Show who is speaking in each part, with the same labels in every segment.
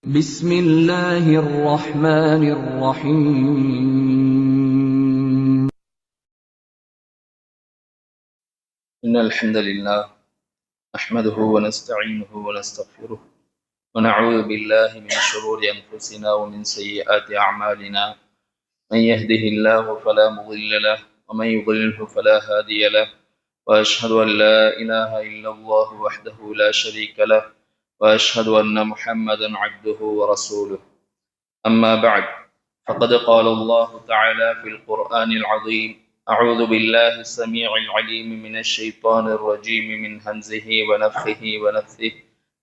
Speaker 1: بسم الله الرحمن الرحيم
Speaker 2: إن الحمد لله نحمده ونستعينه ونستغفره ونعوذ بالله من شرور أنفسنا ومن سيئات أعمالنا من يهده الله فلا مضل له ومن يضلله فلا هادي له وأشهد أن لا إله إلا الله وحده لا شريك له وأشهد أن محمدا عبده ورسوله أما بعد فقد قال الله تعالى في القرآن العظيم أعوذ بالله السميع العليم من الشيطان الرجيم من همزه ونفخه ونفثه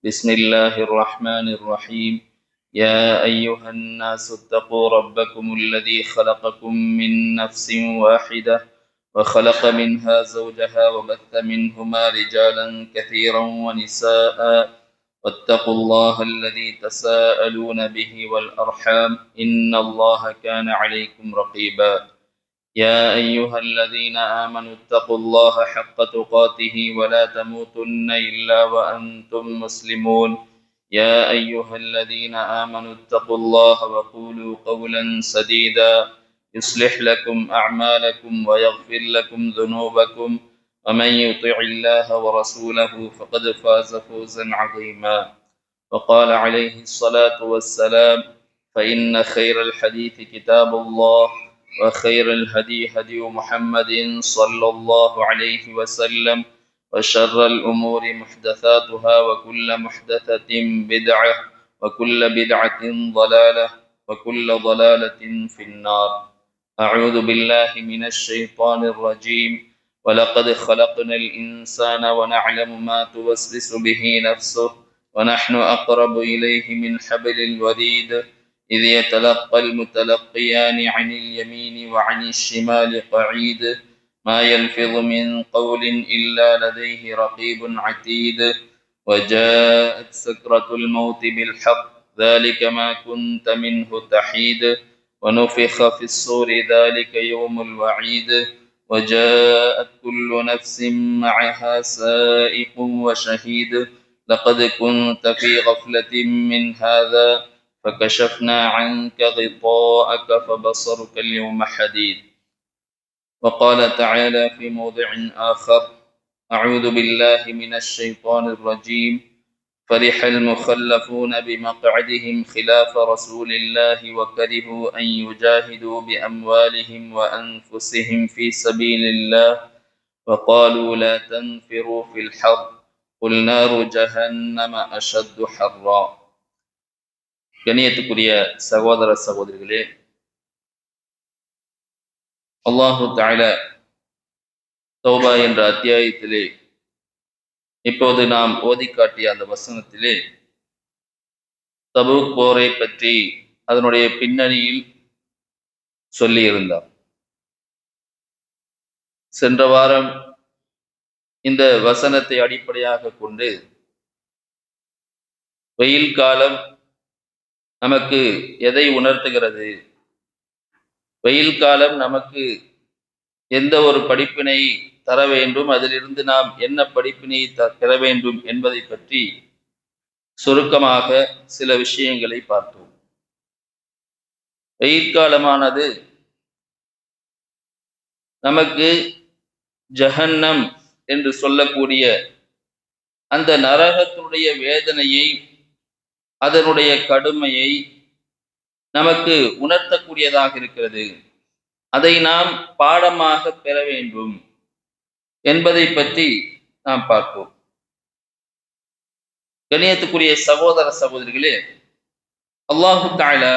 Speaker 2: بسم الله الرحمن الرحيم يا أيها الناس اتقوا ربكم الذي خلقكم من نفس واحدة وخلق منها زوجها وبث منهما رجالا كثيرا ونساء واتقوا الله الذي تساءلون به والأرحام إن الله كان عليكم رقيبا يا أيها الذين آمنوا اتقوا الله حق تقاته ولا تموتن إلا وأنتم مسلمون يا أيها الذين آمنوا اتقوا الله وقولوا قولا سديدا يصلح لكم أعمالكم ويغفر لكم ذنوبكم ومن يطع الله ورسوله فقد فاز فوزا عظيما وقال عليه الصلاة والسلام فإن خير الحديث كتاب الله وخير الهدي هدي محمد صلى الله عليه وسلم وشر الأمور محدثاتها وكل محدثة بدعة وكل بدعة ضلالة وكل ضلالة في النار أعوذ بالله من الشيطان الرجيم ولقد خلقنا الإنسان ونعلم ما توسوس به نفسه ونحن أقرب إليه من حبل الوريد إذ يتلقى المتلقيان عن اليمين وعن الشمال قعيد ما يلفظ من قول إلا لديه رقيب عتيد وجاءت سكرة الموت بالحق ذلك ما كنت منه تحيد ونفخ في الصور ذلك يوم الوعيد وجاءت كل نفس معها سائق وشهيد لقد كنت في غفلة من هذا فكشفنا عنك غطاءك فبصرك اليوم حديد وقال تعالى في موضع آخر أعوذ بالله من الشيطان الرجيم فرح المخلفون بمقعدهم خلاف رسول الله وكرهوا أن يجاهدوا بأموالهم وأنفسهم في سبيل الله وقالوا لا تنفروا في الحر قل نار جهنم أشد حرا கணியத்துக்குரிய சகோதர சகோதரிகளே, அல்லாஹு தஆலா தௌபா என்ற அத்தியாயத்திலே இப்போது நாம் ஓதி காட்டிய அந்த வசனத்திலே தபூக் போரை பற்றி அதனுடைய பின்னணியில் சொல்லியிருந்தார். சென்ற வாரம் இந்த வசனத்தை அடிப்படையாக கொண்டு வெயில் காலம் நமக்கு எதை உணர்த்துகிறது, வெயில் காலம் நமக்கு எந்த ஒரு படிப்பினை தர வேண்டும், அதிலிருந்து நாம் என்ன படிப்பினை பெற வேண்டும் என்பதை பற்றி சுருக்கமாக சில விஷயங்களை பார்த்தோம். வெயில் காலமானது நமக்கு ஜஹன்னம் என்று சொல்லக்கூடிய அந்த நரகத்தினுடைய வேதனையை, அதனுடைய கடுமையை நமக்கு உணர்த்தக்கூடியதாக இருக்கிறது. அதை நாம் பாடமாக பெற வேண்டும் என்பதை பற்றி நாம் பார்ப்போம். கணியத்துக்குரிய சகோதர சகோதரிகளே, அல்லாஹு தஆலா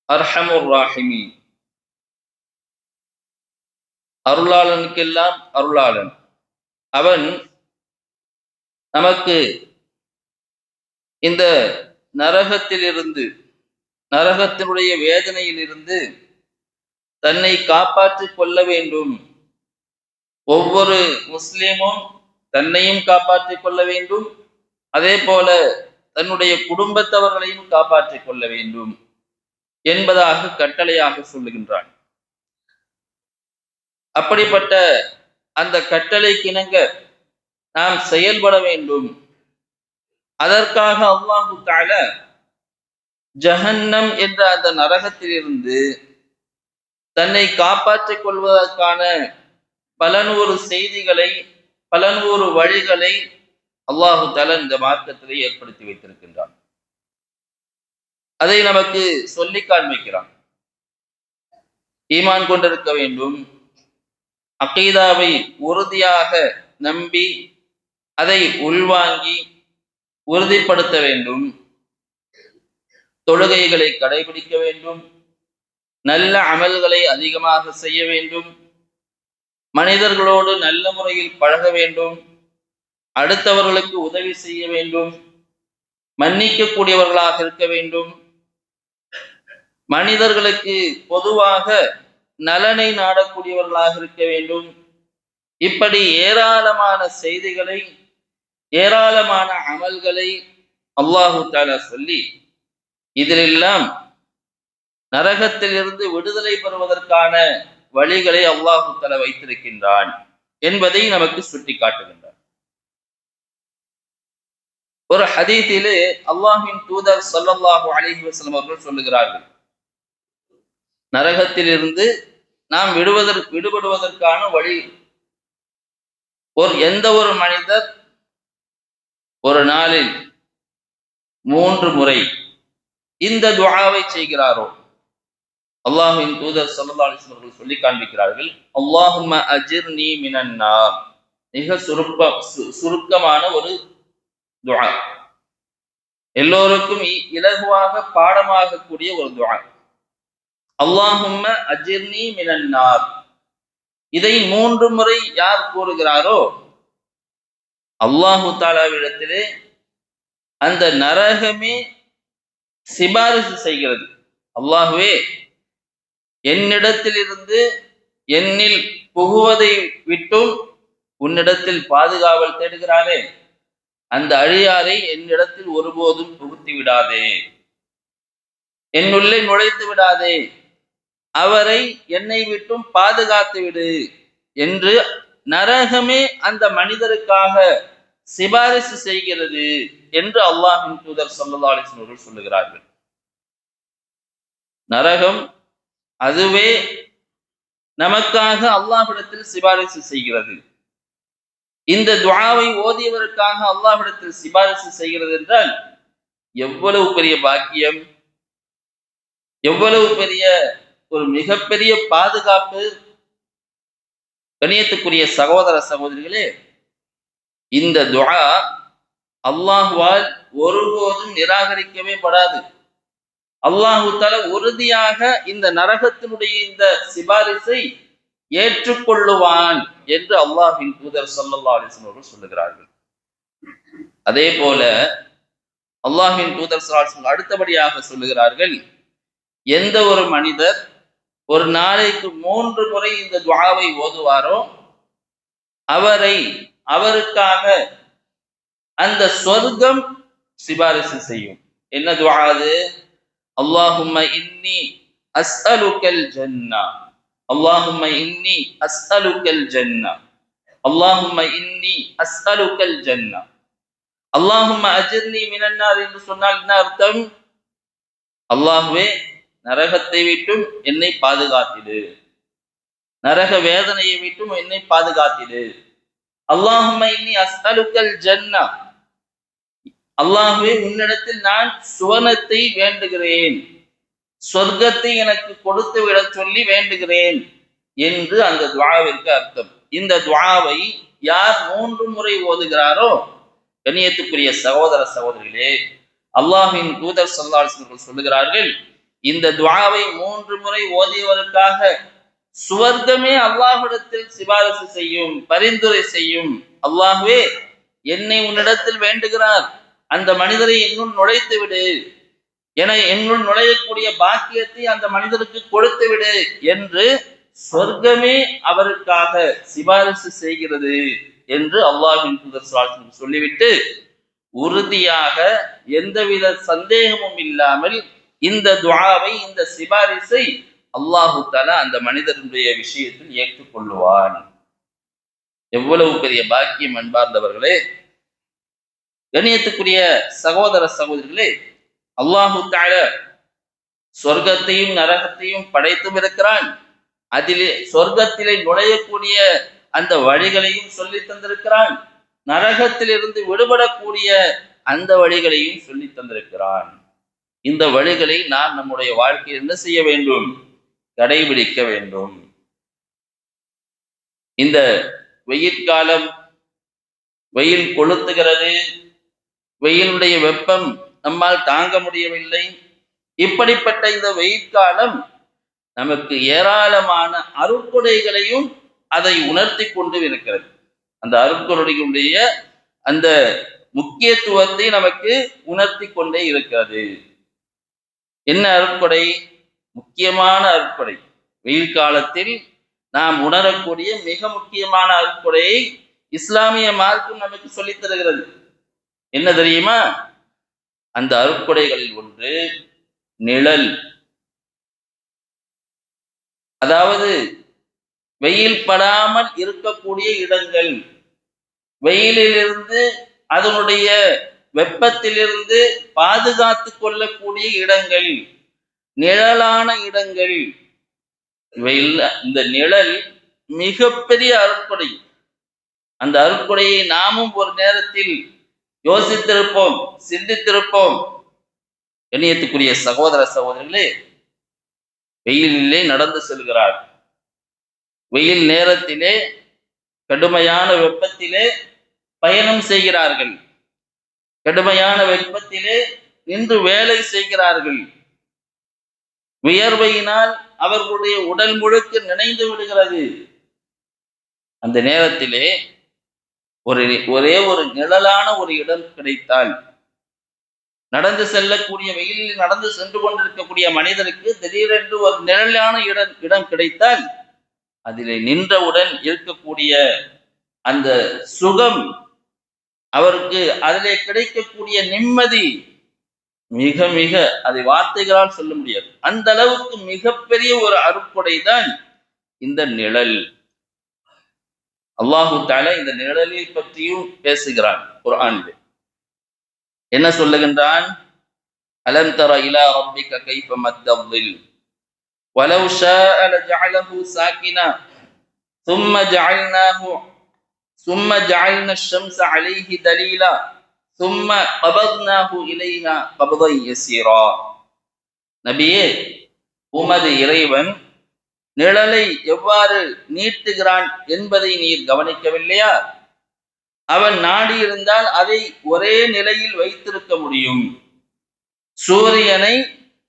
Speaker 2: அர்ஹமுர் ராஹிமீன், அருளாளனுக்கெல்லாம் அருளாளன். அவன் நமக்கு இந்த நரகத்திலிருந்து, நரகத்தினுடைய வேதனையிலிருந்து தன்னை காப்பாற்றிக் கொள்ள வேண்டும். ஒவ்வொரு முஸ்லிமும் தன்னையும் காப்பாற்றிக் கொள்ள வேண்டும், அதே போல தன்னுடைய குடும்பத்தவர்களையும் காப்பாற்றிக் கொள்ள வேண்டும் என்பதாக கட்டளையாக சொல்லுகின்றான். அப்படிப்பட்ட அந்த கட்டளைக்கிணங்க நாம் செயல்பட வேண்டும். அதற்காக அல்லாஹு தஆலா ஜஹன்னம் என்ற அந்த நரகத்திலிருந்து தன்னை காப்பாற்றிக் கொள்வதற்கான பல நூறு செய்திகளை, பல நூறு வழிகளை அல்லாஹு தஆலா இந்த மார்க்கத்திலே ஏற்படுத்தி வைத்திருக்கின்றான். அதை நமக்கு சொல்லி காண்பிக்கிறான். ஈமான் கொண்டிருக்க வேண்டும், அகீதாவை உறுதியாக நம்பி அதை உள்வாங்கி உறுதிப்படுத்த வேண்டும், தொழுகைகளை கடைபிடிக்க வேண்டும், நல்ல அமல்களை அதிகமாக செய்ய வேண்டும், மனிதர்களோடு நல்ல முறையில் பழக வேண்டும், அடுத்தவர்களுக்கு உதவி செய்ய வேண்டும், மன்னிக்கக்கூடியவர்களாக இருக்க வேண்டும், மனிதர்களுக்கு பொதுவாக நலனை நாடக்கூடியவர்களாக இருக்க வேண்டும். இப்படி ஏராளமான செய்திகளை, ஏராளமான அமல்களை அல்லாஹு தஆலா சொல்லி இதிலெல்லாம் நரகத்திலிருந்து விடுதலை பெறுவதற்கான வழிகளை அல்லாஹு தஆலா வைத்திருக்கின்றான் என்பதை நமக்கு சுட்டி காட்டுகின்றான். ஒரு ஹதீஸிலே அல்லாஹ்வின் தூதர் ஸல்லல்லாஹு அலைஹி வஸல்லம் அவர்கள் சொல்லுகிறார்கள், நரகத்திலிருந்து நாம் விடுபடுவதற்கான வழி, எந்த ஒரு மனிதர் ஒரு நாளில் 3 முறை இந்த துஆவை செய்கிறாரோ, அல்லாஹ்வின் தூதர் ஸல்லல்லாஹு அலைஹி வஸல்லம் அவர்கள் சொல்லி காண்பிக்கிறார்கள், அல்லாஹும்ம அஜிர்னி மினன் நார். மிக சுருக்கமான ஒரு துஆ, எல்லோருக்கும் இலகுவாக பாடமாக கூடிய ஒரு துஆ. அல்லாஹும்ம அஜிர்னி மினன் நார். இதை 3 முறை யார் கூறுகிறாரோ அல்லாஹு தஆலாவிடத்திலே அந்த நரகமே சிபாரிசு செய்கிறது. அல்லாஹ்வே, என்னிடத்திலிருந்து என்னில் புகுவதை விட்டும் உன்னிடத்தில் பாதுகாவல் தேடுகிறாரே, அந்த அழியாரை என்னிடத்தில் ஒருபோதும் புகுத்தி விடாதே, என்னுள்ளே நுழைத்து விடாதே, அவரை என்னை விட்டும் பாதுகாத்து விடு என்று நரகமே அந்த மனிதருக்காக சிபாரிசு செய்கிறது என்று அல்லாஹ்வின் தூதர் ஸல்லல்லாஹு அலைஹி வஸல்லம் அவர்கள் சொல்லுகிறார்கள். நரகம் அதுவே நமக்காக அல்லாஹ்விடத்தில் சிபாரிசு செய்கிறது. இந்த துஆவை ஓதியவருக்காக அல்லாஹ்விடத்தில் சிபாரிசு செய்கிறது என்றால் எவ்வளவு பெரிய பாக்கியம், எவ்வளவு பெரிய ஒரு மிகப்பெரிய பாதுகாப்பு. கண்ணியத்துக்குரிய சகோதர சகோதரிகளே, இந்த துஆ அல்லாஹ்வால் ஒருபோதும் நிராகரிக்கவே படாது. அல்லாஹு தஆலா உறுதியாக இந்த நரகத்தினுடைய இந்த சிபாரிசை ஏற்றுக்கொள்ளுவான் என்று அல்லாஹ்வின் தூதர் ஸல்லல்லாஹு அலைஹி வஸல்லம் அவர்கள் சொல்லுகிறார்கள். அதே போல அல்லாஹ்வின் தூதர் ஸல்லல்லாஹு அலைஹி வஸல்லம் அடுத்தபடியாக சொல்லுகிறார்கள், எந்த ஒரு மனிதர் ஒரு நாளைக்கு 3 முறை இந்த துஆவை ஓதுவாரோ அவருக்காக அந்த சொர்க்கம் சிபாரிசு செய்யும். என்ன துஆ அது? அல்லாஹும்ம இன்னி அஸ்அலுக்கல் ஜன்னா, அல்லாஹும்ம இன்னி அஸ்அலுக்கல் ஜன்னா, அல்லாஹும்ம இன்னி அஸ்அலுக்கல் ஜன்னா, அல்லாஹும்ம அஜிர்னி மினன் நார் என்று சொன்னால் என்ன அர்த்தம்? அல்லாஹ்வே, நரகத்தை விட்டும் என்னை பாதுகாத்திடு, நரக வேதனையை விட்டும் என்னை பாதுகாத்திடு. அல்லாஹும்ம இன்னி அஸ்அலுக்கல் ஜன்னா, அல்லாஹ்வே, உன்னிடத்தில் நான் சுவனத்தை வேண்டுகிறேன், சொர்க்கத்தை எனக்கு கொடுத்து விட சொல்லி வேண்டுகிறேன் என்று அந்த துஆவிற்கு அர்த்தம். இந்த துஆவை யார் 3 முறை ஓதுகிறாரோ, கண்ணியத்துக்குரிய சகோதர சகோதரிகளே, அல்லாஹ்வின் தூதர் ஸல்லல்லாஹு அலைஹி வஸல்லம் சொல்லுகிறார்கள், இந்த துஆவை 3 முறை ஓதியவருக்காக சுவர்க்கமே அல்லாஹ்விடத்தில் சிபாரிசு செய்யும், பரிந்துரை செய்யும். அல்லாஹ்வே, என்னை உன்னிடத்தில் வேண்டுகிறார், அந்த மனிதரை என்னுள் நுழைத்து விடு, என்னுள் நுழையக்கூடிய பாக்கியத்தை அந்த மனிதருக்கு கொடுத்து விடு என்று சொர்க்கமே அவருக்காக சிபாரிசு செய்கிறது என்று அல்லாஹ்வின் தூதர் ஸல்லல்லாஹு அலைஹி வஸல்லம் சொல்லிவிட்டு உறுதியாக எந்தவித சந்தேகமும் இல்லாமல் இந்த துஆவை, இந்த சிபாரிசை அல்லாஹு தஆலா அந்த மனிதனுடைய விஷயத்தில் ஏற்றுக்கொள்ளுவான். எவ்வளவு பெரிய பாக்கியம் அன்பார்ந்தவர்களே! கண்ணியத்துக்குரிய சகோதர சகோதரிகளே, அல்லாஹு தஆலா சொர்க்கத்தையும் நரகத்தையும் படைத்தும் இருக்கிறான். அதிலே சொர்க்கத்திலே நுழையக்கூடிய அந்த வழிகளையும் சொல்லி தந்திருக்கிறான். நரகத்திலிருந்து விடுபடக்கூடிய அந்த வழிகளையும் சொல்லி தந்திருக்கிறான். இந்த வழிகளை நாம் நம்முடைய வாழ்க்கையில் என்ன செய்ய வேண்டும்? கடைபிடிக்க வேண்டும். இந்த வெயில் காலம், வெயில் கொளுத்துகிறது, வெயிலுடைய வெப்பம் நம்மால் தாங்க முடியவில்லை. இப்படிப்பட்ட இந்த வெயில் காலம் நமக்கு ஏராளமான அருட்கொடைகளையும் அதை உணர்த்தி கொண்டு இருக்கிறது. அந்த அருட்கொடைகளுடைய அந்த முக்கியத்துவத்தை நமக்கு உணர்த்தி கொண்டே இருக்கிறது. என்ன அருட்கொடை? முக்கியமான அருட்கொடை. வெயில் காலத்தில் நாம் உணரக்கூடிய மிக முக்கியமான அருட்கொடையை இஸ்லாமிய மார்க்கம் நமக்கு சொல்லித் தருகிறது. என்ன தெரியுமா? அந்த அருட்கொடைகளில் ஒன்று நிழல். அதாவது வெயில் படாமல் இருக்கக்கூடிய இடங்கள், வெயிலிலிருந்து அதனுடைய வெப்பத்திலிருந்து பாதுகாத்து கொள்ளக்கூடிய இடங்கள், நிழலான இடங்கள். இந்த நிழல் மிகப்பெரிய அருட்கொடை. அந்த அருட்கொடையை நாமும் ஒரு நேரத்தில் யோசித்திருப்போம், சிந்தித்திருப்போம். கண்ணியத்துக்குரிய சகோதர சகோதரிகளே, வெயிலிலே நடந்து செல்கிறார். வெயில் நேரத்திலே கடுமையான வெப்பத்திலே பயணம் செய்கிறார்கள். கடுமையான வெப்பத்திலே நின்று வேலை செய்கிறார்கள். வியர்வையினால் அவர்களுடைய உடல் முழுக்க நினைந்து விடுகிறது. அந்த நேரத்திலே ஒரே ஒரு நிழலான ஒரு இடம் கிடைத்தால், நடந்து செல்லக்கூடிய வெயிலில் நடந்து சென்று கொண்டிருக்கக்கூடிய மனிதருக்கு திடீரென்று ஒரு நிழலான இடம் கிடைத்தால், அதிலே நின்றவுடன் இருக்கக்கூடிய அந்த சுகம், அவருக்கு அதிலே கிடைக்கக்கூடிய நிம்மதி மிக மிக அதை வார்த்தைகளால் சொல்ல முடியாது. அந்த அளவுக்கு மிகப்பெரிய ஒரு அருட்கொடை தான் இந்த நிழல். அல்லாஹு தஆலா இந்த நிழலை பற்றியும் பேசுகிறான் குர்ஆனிலே. என்ன சொல்லுகின்றான்? அலம் தர இலா ரப்பிக கைஃப மத்தல் வலவ் ஷாஅ லஜஅலஹு சாகினா ثم جعلنا الشمس عليه دليلا ثم قبضناه إلينا قبضا يسيرا. நபியே, உமது இறைவன் நிழலை எவ்வாறு நீட்டுகிறான் என்பதை நீர் கவனிக்கவில்லையா? அவன் நாடி இருந்தால் அதை ஒரே நிலையில் வைத்திருக்க முடியும். சூரியனை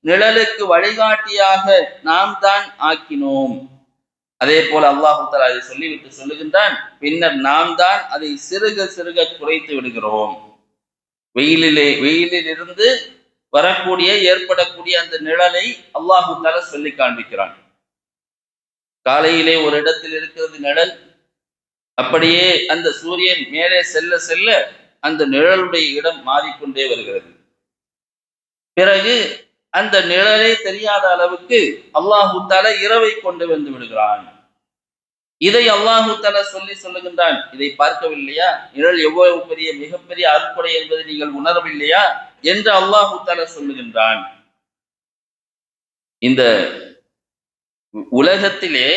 Speaker 2: நிழலுக்கு வழிகாட்டியாக நாம் தான் ஆக்கினோம். அதே போல அல்லாஹ் தஆலா அதை சொல்லிவிட்டு சொல்லுகின்றான், பின்னர் நாம் தான் அதை சிறுக சிறுக குறைத்து விடுகிறோம். வெயிலிலிருந்து வரக்கூடிய ஏற்படக்கூடிய அந்த நிழலை அல்லாஹ் தஆலா சொல்லி காண்பிக்கிறான். காலையிலே ஒரு இடத்தில் இருக்கிறது நிழல், அப்படியே அந்த சூரியன் மேலே செல்ல செல்ல அந்த நிழலுடைய இடம் மாறிக்கொண்டே வருகிறது. பிறகு அந்த நிழலே தெரியாத அளவுக்கு அல்லாஹு தஆலா இரவை கொண்டு வந்து விடுகிறான். இதை அல்லாஹு தஆலா சொல்லுகின்றான், இதை பார்க்கவில்லையா? நிழல் எவ்வளவு பெரிய மிகப்பெரிய அருட்கொடை என்பதை நீங்கள் உணரவில்லையா என்று அல்லாஹு தஆலா சொல்லுகின்றான். இந்த உலகத்திலே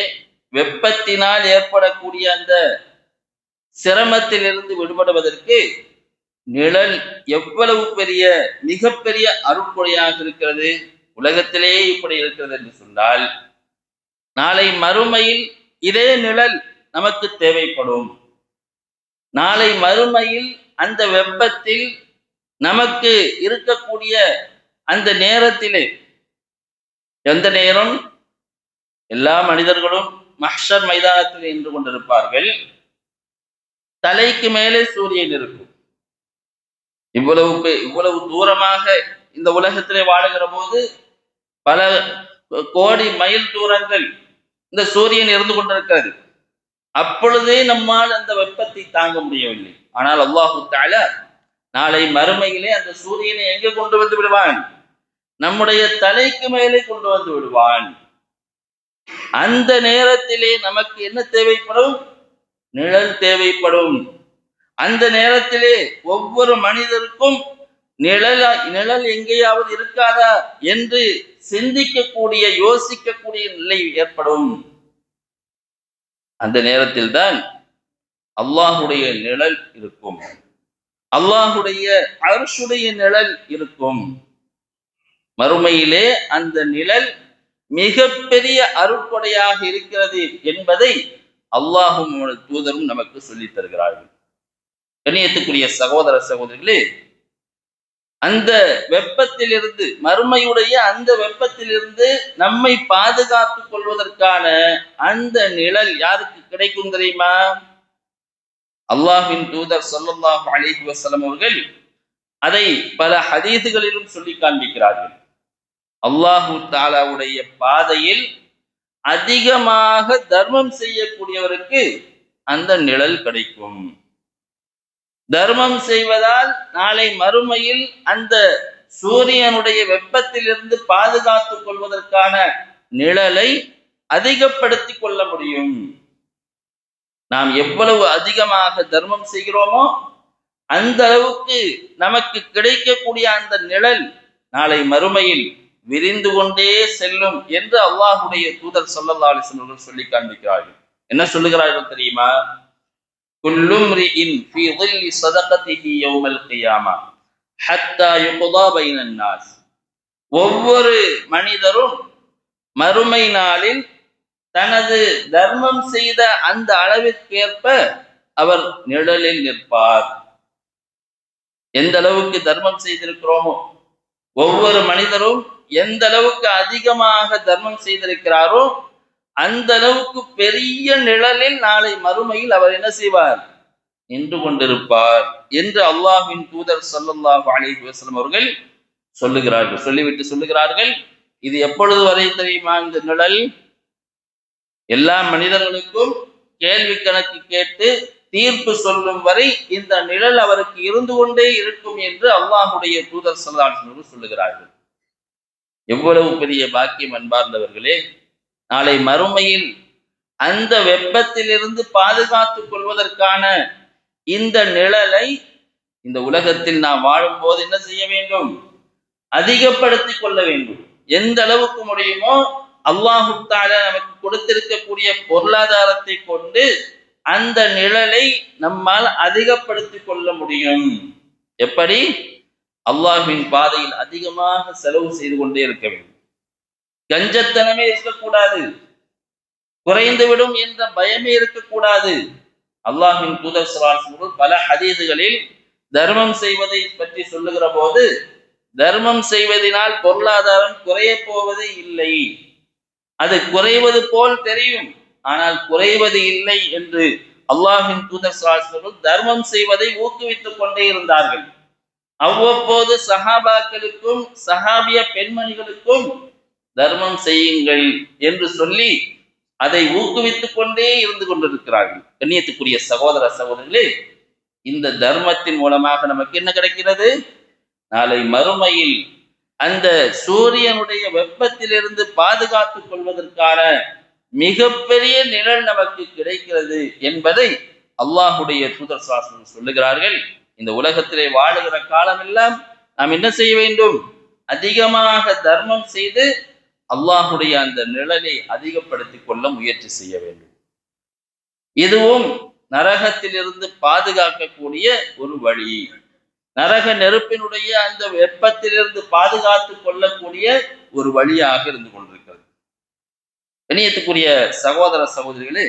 Speaker 2: வெப்பத்தினால் ஏற்படக்கூடிய அந்த சிரமத்திலிருந்து விடுபடுவதற்கு நிழல் எவ்வளவு பெரிய மிகப்பெரிய அருட்கொடையாக இருக்கிறது. உலகத்திலேயே இப்படி இருக்கிறது என்று சொன்னால், நாளை மறுமையில் இதே நிழல் நமக்கு தேவைப்படும். நாளை மறுமையில் அந்த வெப்பத்தில் நமக்கு இருக்கக்கூடிய அந்த நேரத்திலே, எந்த நேரம் எல்லா மனிதர்களும் மஹ்ஷர் மைதானத்தில் நின்று கொண்டிருப்பார்கள். தலைக்கு மேலே சூரியன் இருக்கும். இவ்வளவு தூரமாக இந்த உலகத்திலே வாழுகிற போது பல கோடி மைல் தூரங்கள் இந்த சூரியன் இருந்து கொண்டிருக்கிறது. அப்பொழுதே நம்மால் அந்த வெப்பத்தை தாங்க முடியவில்லை. ஆனால் அல்லாஹு தஆலா நாளை மறுமையிலே அந்த சூரியனை எங்கே கொண்டு வந்து விடுவான்? நம்முடைய தலைக்கு மேலே கொண்டு வந்து விடுவான். அந்த நேரத்திலே நமக்கு என்ன தேவைப்படும்? நிழல் தேவைப்படும். அந்த நேரத்திலே ஒவ்வொரு மனிதருக்கும் நிழல் எங்கேயாவது இருக்காதா என்று சிந்திக்கக்கூடிய யோசிக்கக்கூடிய நிலை ஏற்படும். அந்த நேரத்தில் தான் அல்லாஹுடைய நிழல் இருக்கும், அல்லாஹுடைய அர்ஷுடைய நிழல் இருக்கும். மறுமையிலே அந்த நிழல் மிகப்பெரிய அருட்கொடையாக இருக்கிறது என்பதை அல்லாஹும் தூதரும் நமக்கு சொல்லித் தருகிறார்கள். கண்ணியத்துக்குரிய சகோதர சகோதரிகளே, அந்த வெப்பத்திலிருந்து, மறுமையுடைய அந்த வெப்பத்திலிருந்து நம்மை பாதுகாத்துக் கொள்வதற்கான அந்த நிழல் யாருக்கு கிடைக்கும் தெரியுமா? அல்லாஹ்வின் தூதர் ஸல்லல்லாஹு அலைஹி வஸல்லம் அவர்கள் அதை பல ஹதீதுகளிலும் சொல்லி காண்பிக்கிறார்கள். அல்லாஹு தஆலாவுடைய பாதையில் அதிகமாக தர்மம் செய்யக்கூடியவருக்கு அந்த நிழல் கிடைக்கும். தர்மம் செய்வதால் நாளை மறுமையில் அந்த சூரியனுடைய வெப்பத்திலிருந்து பாதுகாத்துக் கொள்வதற்கான நிழலை அதிகப்படுத்திக் கொள்ள முடியும். நாம் எவ்வளவு அதிகமாக தர்மம் செய்கிறோமோ அந்த அளவுக்கு நமக்கு கிடைக்கக்கூடிய அந்த நிழல் நாளை மறுமையில் விரிந்து கொண்டே செல்லும் என்று அல்லாஹுடைய தூதர் ஸல்லல்லாஹு அலைஹி வஸல்லம் சொல்லி காண்பிக்கிறார்கள். என்ன சொல்லுகிறார்கள் தெரியுமா? குல்லு ம்ரிஇன் ஃபீ ظில்லி ஸதகதிஹி யௌமல் கியாமா ஹத்தா யுக்தா பைனன் நாஸ். ஒவ்வொரு மனிதரும் மறுமை நாளில் தனது தர்மம் செய்த அந்த அளவிற்கேற்ப அவர் நிழலில் நிற்பார். எந்த அளவுக்கு தர்மம் செய்திருக்கிறோமோ, ஒவ்வொரு மனிதரும் எந்த அளவுக்கு அதிகமாக தர்மம் செய்திருக்கிறாரோ அந்த அளவுக்கு பெரிய நிழலில் நாளை மறுமையில் அவர் என்ன செய்வார்? நின்று கொண்டிருப்பார் என்று அல்லாஹ்வின் தூதர் ஸல்லல்லாஹு அலைஹி வஸல்லம் அவர்கள் சொல்லுகிறார்கள். சொல்லிவிட்டு சொல்லுகிறார்கள், இது எப்பொழுது வரை தெரியுமா? இந்த நிழல் எல்லா மனிதர்களுக்கும் கேள்வி கணக்கு கேட்டு தீர்ப்பு சொல்லும் வரை இந்த நிழல் அவருக்கு இருந்து கொண்டே இருக்கும் என்று அல்லாஹுடைய தூதர் ஸல்லல்லாஹு அலைஹி வஸல்லம் சொல்லுகிறார்கள். எவ்வளவு பெரிய பாக்கியம் அன்பார்ந்தவர்களே! நாளை மறுமையில் அந்த வெப்பத்திலிருந்து பாதுகாத்துக் கொள்வதற்கான இந்த நிழலை இந்த உலகத்தில் நாம் வாழும்போது என்ன செய்ய வேண்டும்? அதிகப்படுத்திக் கொள்ள வேண்டும். எந்த அளவுக்கு முடியுமோ அல்லாஹு தஆலா நமக்கு கொடுத்திருக்கக்கூடிய பொருளாதாரத்தை கொண்டு அந்த நிழலை நம்மால் அதிகப்படுத்திக் கொள்ள முடியும். எப்படி? அல்லாஹ்வின் பாதையில் அதிகமாக செலவு செய்து கொண்டே இருக்க வேண்டும். கஞ்சத்தனமே இருக்கக்கூடாது, குறைந்துவிடும் என்ற பயமே இருக்கக்கூடாது. அல்லாஹ்வின் தூதர் ஸல்லல்லாஹு அலைஹி வஸல்லம் பல ஹதீதுகளில் தர்மம் செய்வதை பற்றி சொல்லுகிற போது, தர்மம் செய்வதனால் பொருளாதாரம் குறைய போவது இல்லை, அது குறைவது போல் தெரியும், ஆனால் குறைவது இல்லை என்று அல்லாஹ்வின் தூதர் ஸல்லல்லாஹு அலைஹி வஸல்லம் தர்மம் செய்வதை ஊக்குவித்துக் கொண்டே இருந்தார்கள். அவ்வப்போது சஹாபாக்களுக்கும் சஹாபிய பெண்மணிகளுக்கும் தர்மம் செய்யுங்கள் என்று சொல்லி அதை ஊக்குவித்துக் கொண்டே இருந்து கொண்டிருக்கிறார்கள். கண்ணியத்துக்குரிய சகோதர சகோதரிகளே, இந்த தர்மத்தின் மூலமாக நமக்கு என்ன கிடைக்கிறது? நாளை மறுமையில் அந்த சூரியனுடைய வெப்பத்திலிருந்து பாதுகாத்துக் கொள்வதற்கான மிகப்பெரிய நிழல் நமக்கு கிடைக்கிறது என்பதை அல்லாஹுடைய தூதர் ஸல்லல்லாஹு அலைஹி வஸல்லம் சொல்லுகிறார்கள். இந்த உலகத்திலே வாழுகிற காலமெல்லாம் நாம் என்ன செய்ய வேண்டும்? அதிகமாக தர்மம் செய்து அல்லாஹுடைய அந்த நிழலை அதிகப்படுத்திக் கொள்ள முயற்சி செய்ய வேண்டும். இதுவும் நரகத்திலிருந்து பாதுகாக்கக்கூடிய ஒரு வழி, நரக நெருப்பினுடைய அந்த வெப்பத்திலிருந்து பாதுகாத்துக் கொள்ளக்கூடிய ஒரு வழியாக இருந்து கொண்டிருக்கிறது. கண்ணியத்துக்குரிய சகோதர சகோதரிகளே,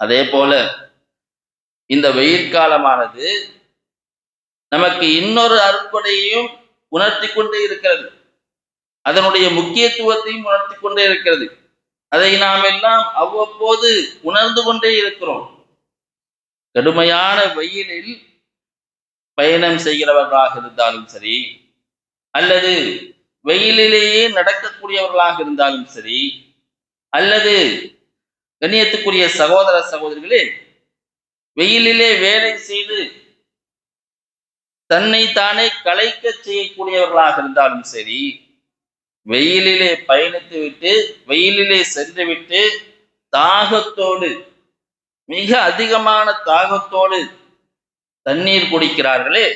Speaker 2: அதே போல இந்த வெயில் காலமானது நமக்கு இன்னொரு அருட்கொடையையும் உணர்த்தி கொண்டே இருக்கிறது, அதனுடைய முக்கியத்துவத்தையும் உணர்த்தி கொண்டே இருக்கிறது. அதை நாம் எல்லாம் அவ்வப்போது உணர்ந்து கொண்டே இருக்கிறோம். கடுமையான வெயிலில் பயணம் செய்கிறவர்களாக இருந்தாலும் சரி, அல்லது வெயிலிலேயே நடக்கக்கூடியவர்களாக இருந்தாலும் சரி, அல்லது கண்ணியத்துக்குரிய சகோதர சகோதரிகளே, வெயிலிலே வேலை செய்து தன்னை தானே களைக்க செய்யக்கூடியவர்களாக இருந்தாலும் சரி, வெயிலிலே பயணித்து விட்டு வெயிலிலே சென்று விட்டு தாகத்தோடு, மிக அதிகமான தாகத்தோடு தண்ணீர் குடிக்கிறார்களே,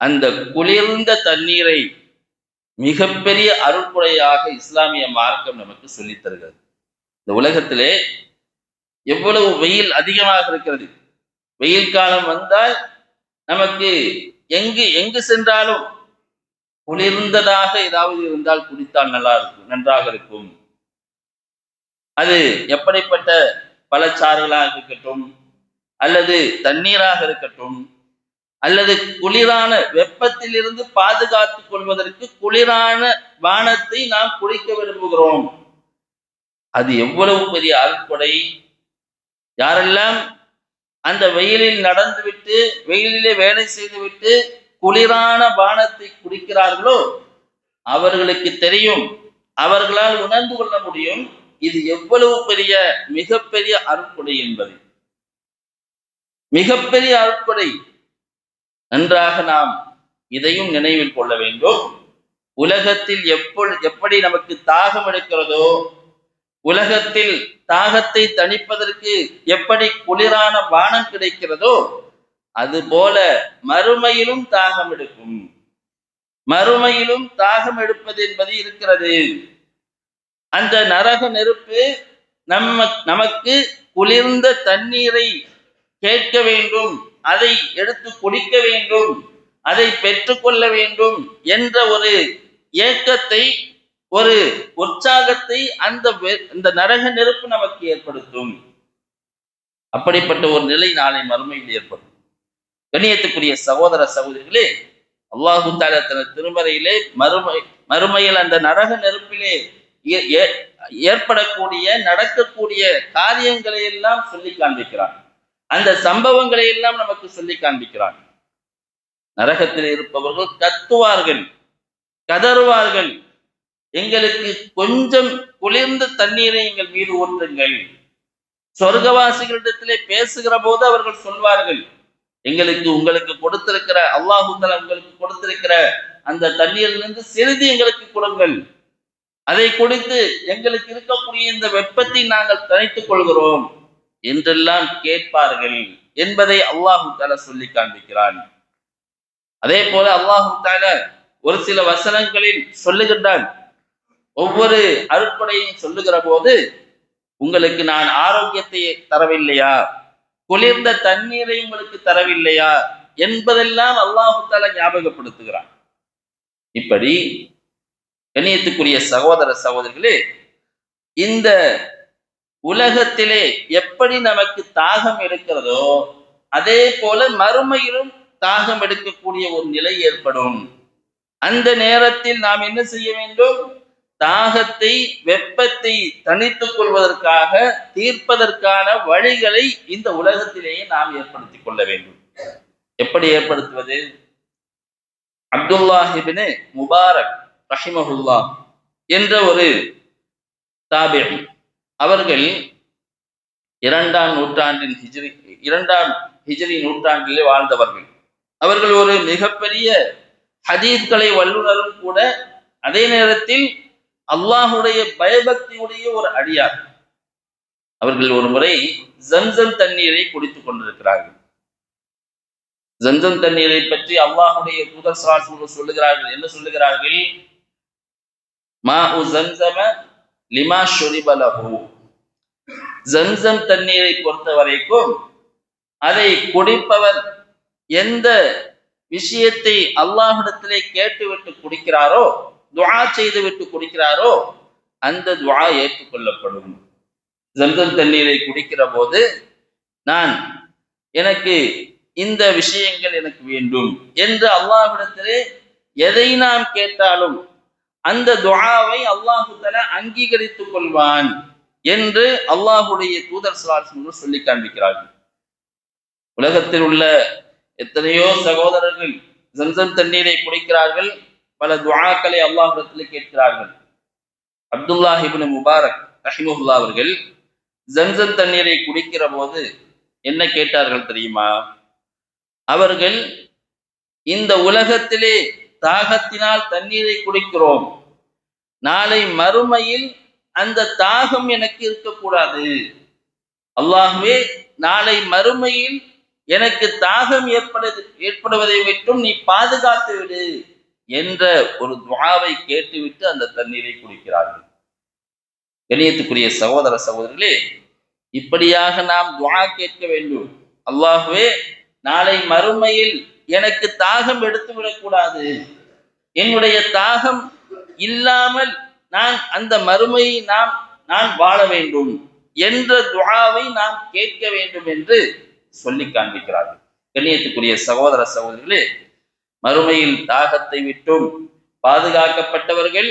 Speaker 2: அந்த குளிர்ந்த தண்ணீரை மிகப்பெரிய அருட்கொடையாக இஸ்லாமிய மார்க்கம் நமக்கு சொல்லித் தருகிறது. இந்த உலகத்திலே எவ்வளவு வெயில் அதிகமாக இருக்கிறது. வெயில் காலம் வந்தால் நமக்கு எங்கு எங்கு சென்றாலும் குளிர்ந்ததாக ஏதாவது இருந்தால் குடித்தால் நன்றாக இருக்கும். அது எப்படிப்பட்ட பழச்சாறுகளாக இருக்கட்டும், அல்லது தண்ணீராக இருக்கட்டும், அல்லது குளிரான வெப்பத்தில் இருந்து பாதுகாத்துக் கொள்வதற்கு குளிரான பானத்தை நாம் குடிக்க விரும்புகிறோம். அது எவ்வளவு பெரிய அருட்கொடை! யாரெல்லாம் அந்த வெயிலில் நடந்துவிட்டு வெயிலிலே வேலை செய்துவிட்டு குளிரான பானத்தை குடிக்கிறார்களோ அவர்களுக்கு தெரியும், அவர்களால் உணர்ந்து கொள்ள முடியும் இது எவ்வளவு பெரிய மிகப்பெரிய அருட்கொடை என்பது. மிகப்பெரிய அருட்கொடை. நன்றாக நாம் இதையும் நினைவில் கொள்ள வேண்டும். உலகத்தில் எப்படி நமக்கு தாகம் எடுக்கிறதோ, உலகத்தில் தாகத்தை தணிப்பதற்கு எப்படி குளிரான பானம் கிடைக்கிறதோ, அதுபோல மறுமையிலும் தாகம் எடுக்கும். மறுமையிலும் தாகம் எடுப்பது என்பது இருக்கிறது. அந்த நரக நெருப்பு நமக்கு குளிர்ந்த தண்ணீரை கேட்க வேண்டும், அதை எடுத்து குடிக்க வேண்டும், அதை பெற்றுக்கொள்ள வேண்டும் என்ற ஒரு ஏக்கத்தை, ஒரு உற்சாகத்தை அந்த நரக நெருப்பு நமக்கு ஏற்படுத்தும். அப்படிப்பட்ட ஒரு நிலை நாளை மறுமையில் ஏற்படும். கண்ணியத்துக்குரிய சகோதர சகோதரிகளே, அல்லாஹு தஆலா தனது திருமறையிலே மறுமையில் அந்த நரக நெருப்பிலே ஏற்படக்கூடிய நடக்கக்கூடிய காரியங்களை எல்லாம் சொல்லி காண்பிக்கிறான். அந்த சம்பவங்களை எல்லாம் நமக்கு சொல்லி காண்பிக்கிறான். நரகத்தில் இருப்பவர்கள் கத்துவார்கள், கதறுவார்கள், எங்களுக்கு கொஞ்சம் குளிர்ந்த தண்ணீரை எங்கள் மீது ஊற்றுங்கள். சொர்க்கவாசிகளிடத்திலே பேசுகிற போது அவர்கள் சொல்வார்கள், உங்களுக்கு கொடுத்திருக்கிற அல்லாஹ் உங்களுக்கு கொடுத்திருக்கிற அந்த தண்ணீரிலிருந்து சிறிது எங்களுக்கு கொடுங்கள், அதை கொடுத்து எங்களுக்கு இருக்கக்கூடிய இந்த வெப்பத்தை நாங்கள் தணித்துக் கொள்கிறோம் என்றெல்லாம் கேட்பார்கள் என்பதை அல்லாஹு தஆலா சொல்லி காண்பிக்கிறான். அதே போல அல்லாஹு தஆலா ஒரு சில வசனங்களில் சொல்லுகின்றான். ஒவ்வொரு அருட்கொடையையும் சொல்லுகிற போது, உங்களுக்கு நான் ஆரோக்கியத்தை தரவில்லையா, குளிர்ந்த தண்ணீரை உங்களுக்கு தரவில்லையா என்பதெல்லாம் அல்லாஹு தஆலா ஞாபகப்படுத்துகிறான். இப்படி கண்ணியத்துக்குரிய சகோதர சகோதரிகளே, இந்த உலகத்திலே எப்படி நமக்கு தாகம் எடுக்கிறதோ அதே போல மறுமையிலும் தாகம் எடுக்கக்கூடிய ஒரு நிலை ஏற்படும். அந்த நேரத்தில் நாம் என்ன செய்ய வேண்டும்? தாகத்தை, வெப்பத்தை தணித்துக் கொள்வதற்காக, தீர்ப்பதற்கான வழிகளை இந்த உலகத்திலேயே நாம் ஏற்படுத்திக் கொள்ள வேண்டும். எப்படி ஏற்படுத்துவது? அப்துல்லாஹ் இப்னு முபாரக் ரஹிமஹுல்லாஹ் என்ற ஒரு தாபிஈ, அவர்கள் 2ஆம் ஹிஜ்ரி நூற்றாண்டிலே வாழ்ந்தவர்கள். அவர்கள் ஒரு மிகப்பெரிய ஹதீஸ்களை வல்லுநரும் கூட, அதே நேரத்தில் அல்லாஹுடைய பயபக்தியுடைய ஒரு அடியார். அவர்கள் ஒரு முறை ஜம்சம் தண்ணீரை குடித்துக் கொண்டிருக்கிறார்கள். ஜம்சம் தண்ணீரை பற்றி அல்லாஹுடைய தூதர் ஸல்லல்லாஹு அலைஹி வஸல்லம் சொல்லுகிறார்கள். என்ன சொல்லுகிறார்கள்? மாஉ ஜம்ஸம லிமா ஷுரிப லஹு. ஜம்சம் தண்ணீரை பொறுத்த வரைக்கும் அதை குடிப்பவர் எந்த விஷயத்தை அல்லாஹ்விடத்திலே கேட்டுவிட்டு குடிக்கிறாரோ, துஆ செய்துவிட்டு குடிக்கிறாரோ, அந்த துஆ ஏற்றுக்கொள்ளப்படும். ஜம்சம் தண்ணீரை குடிக்கிற போது எனக்கு இந்த விஷயங்கள் எனக்கு வேண்டும் என்று அல்லாஹ்விடத்திலே எதை நாம் கேட்டாலும் அந்த துஆவை அல்லாஹ் தஆலா அங்கீகரித்துக் கொள்வான் என்று அல்லாஹுடைய தூதர் ஸல்லல்லாஹு அலைஹி வஸல்லம் சொல்லி காண்பிக்கிறார்கள். உலகத்தில் உள்ள எத்தனையோ சகோதரர்கள் ஜம்சம் தண்ணீரை குடிக்கிறார்கள், பல துஆக்களை அல்லாஹ்விடத்தில் கேட்கிறார்கள். அப்துல்லாஹ் இப்னு முபாரக் ரஹிமஹுல்லாஹ் அவர்கள் ஜம்சம் தண்ணீரை குடிக்கிற போது என்ன கேட்டார்கள் தெரியுமா? அவர்கள், இந்த உலகத்திலே தாகத்தினால் தண்ணீரை குடிக்கிறோம், நாளை மறுமையில் அந்த தாகம் எனக்கு இருக்கக்கூடாது. அல்லாஹ்வே, நாளை மறுமையில் எனக்கு தாகம் ஏற்படுவதை விட்டும் நீ பாதுகாத்து விடு என்ற ஒரு துஆவை கேட்டுவிட்டு அந்த தண்ணீரை குடிக்கிறார்கள். கண்ணியத்துக்குரிய சகோதர சகோதரர்களே, இப்படியாக நாம் துஆ கேட்க வேண்டும். அல்லாஹ்வே, நாளை மறுமையில் எனக்கு தாகம் எடுத்துவிடக் கூடாது, என்னுடைய தாகம் இல்லாமல் நான் அந்த மறுமையை நான் வாழ வேண்டும் என்ற துஆவை நாம் கேட்க வேண்டும் என்று சொல்லி காண்பிக்கிறார்கள். கண்ணியத்துக்குரிய சகோதர சகோதரிகளே, மறுமையில் தாகத்தை விட்டும் பாதுகாக்கப்பட்டவர்கள்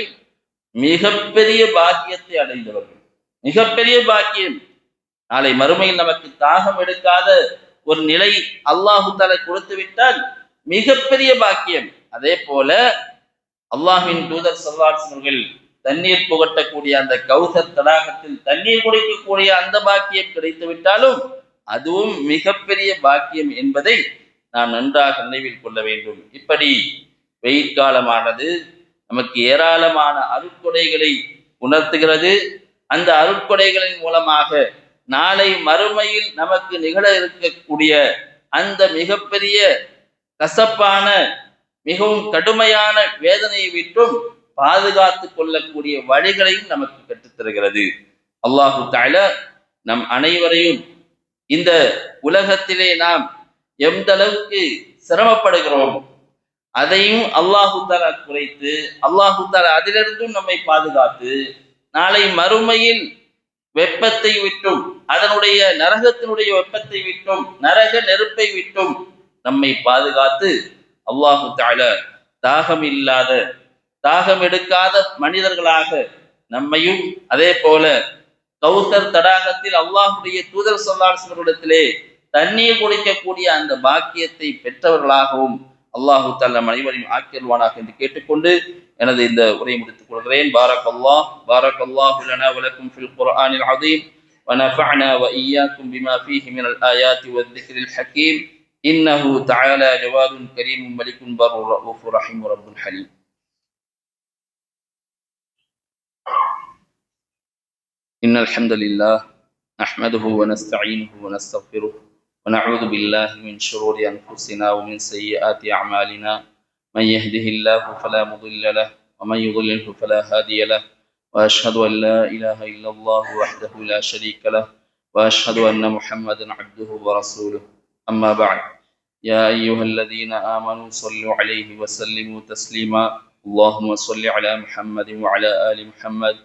Speaker 2: மிகப்பெரிய பாக்கியத்தை அடைந்தவர்கள். மிகப்பெரிய பாக்கியம். நாளை மறுமையில் நமக்கு தாகம் எடுக்காத ஒரு நிலை அல்லாஹு தஆலா கொடுத்து விட்டால் மிகப்பெரிய பாக்கியம். அதே போல அல்லாஹ்வின் தூதர் ஸல்லல்லாஹு அலைஹி வஸல்லம் தண்ணீர் புகட்டக்கூடிய அந்த கௌசர் தடாகத்தில் தண்ணீர் குடிக்கக்கூடிய அந்த பாக்கியம் கிடைத்து விட்டாலும் அதுவும் மிகப்பெரிய பாக்கியம் என்பதை நாம் நன்றாக நினைவில் கொள்ள வேண்டும். இப்படி வெயில் காலமானது நமக்கு ஏராளமான அருட்கொடைகளை உணர்த்துகிறது. அந்த அருட்கொடைகளின் மூலமாக நாளை மறுமையில் நமக்கு நிகழ இருக்கக்கூடிய அந்த மிகப்பெரிய கசப்பான மிகவும் கடுமையான வேதனையை விட்டும் பாதுகாத்து கொள்ளக்கூடிய வழிகளையும் நமக்கு கற்றுத்தருகிறது. அல்லாஹு தஆலா நம் அனைவரையும் இந்த உலகத்திலே நாம் எந்த அளவுக்கு சிரமப்படுகிறோம் அதையும் அல்லாஹு தஆலா குறைத்து, அல்லாஹு தஆலா அதிலிருந்தும் நம்மை பாதுகாத்து, நாளை மறுமையில் வெப்பத்தை விட்டும், அதனுடைய நரகத்தினுடைய வெப்பத்தை விட்டும், நரக நெருப்பை விட்டும் நம்மை பாதுகாத்து, அல்லாஹு தஆலா தாகம் எடுக்காத மனிதர்களாக நம்மையும், அதே போல கௌசர் தடாகத்தில் அல்லாஹ்வுடைய தூதர் ஸல்லல்லாஹு அலைஹி வஸல்லம் தண்ணீர் குடிக்கக்கூடிய அந்த பாக்கியத்தை பெற்றவர்களாகவும் அல்லாஹு தஆலா அனைவரையும் ஆக்கியல்வானாக என்று கேட்டுக்கொண்டு எனது இந்த உரையை முடித்துக் கொள்கிறேன். பாரக்கல்லாஹு லனா வ லக்கும் ஃபில் குர்ஆனில் அதீம் வ நஃபஅனா வ இய்யாக்கும் பிமா ஃபீஹி மினல் ஆயாத்தி வذிக்ரில் ஹகீம். இன்னஹு தஆலா ஜவாதுன் கரீமும் மலிக்குன் பர்ருர் ரഊஃபுர் ரஹீம் ரப்புல் ஹலீம். இன்னல் ஹம்தலில்லாஹ் நஹ்மதுஹு வ நஸ்தஈனுஹு வ நஸ்தக்ஃபிருஹு ونعوذ بالله من شرور أنفسنا ومن سيئات أعمالنا من يهده الله فلا مضل له ومن يضلله فلا هادي له وأشهد أن لا إله إلا الله وحده لا شريك له وأشهد أن محمدا عبده ورسوله. أما بعد، يا أيها الذين آمنوا صلوا عليه وسلموا تسليما. اللهم صل على محمد وعلى آل محمد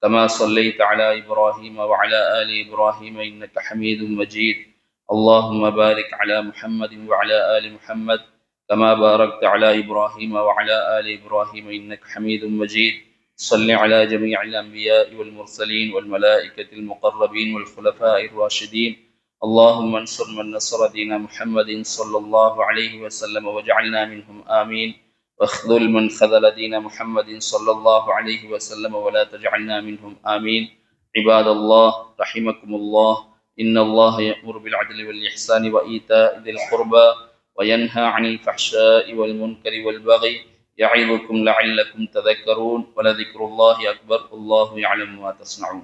Speaker 2: كما صليت على إبراهيم وعلى آل إبراهيم إنك حميد مجيد. اللهم بارك على محمد وعلى آل محمد كما باركت على إبراهيم وعلى آل إبراهيم إنك حميد مجيد. صل على جميع الأنبياء والمرسلين والملائكة المقربين والخلفاء الراشدين. اللهم انصر من نصر دين محمد صلى الله عليه وسلم واجعلنا منهم آمين. واخذل من خذل دين محمد صلى الله عليه وسلم ولا تجعلنا منهم آمين. عباد الله رحمكم الله، إن الله يأمر بالعدل والإحسان وإيتاء ذي القربى وينهى عن الفحشاء والمنكر والبغي يعظكم لعلكم تذكرون. ولذكر الله أكبر. الله يعلم ما تصنعون.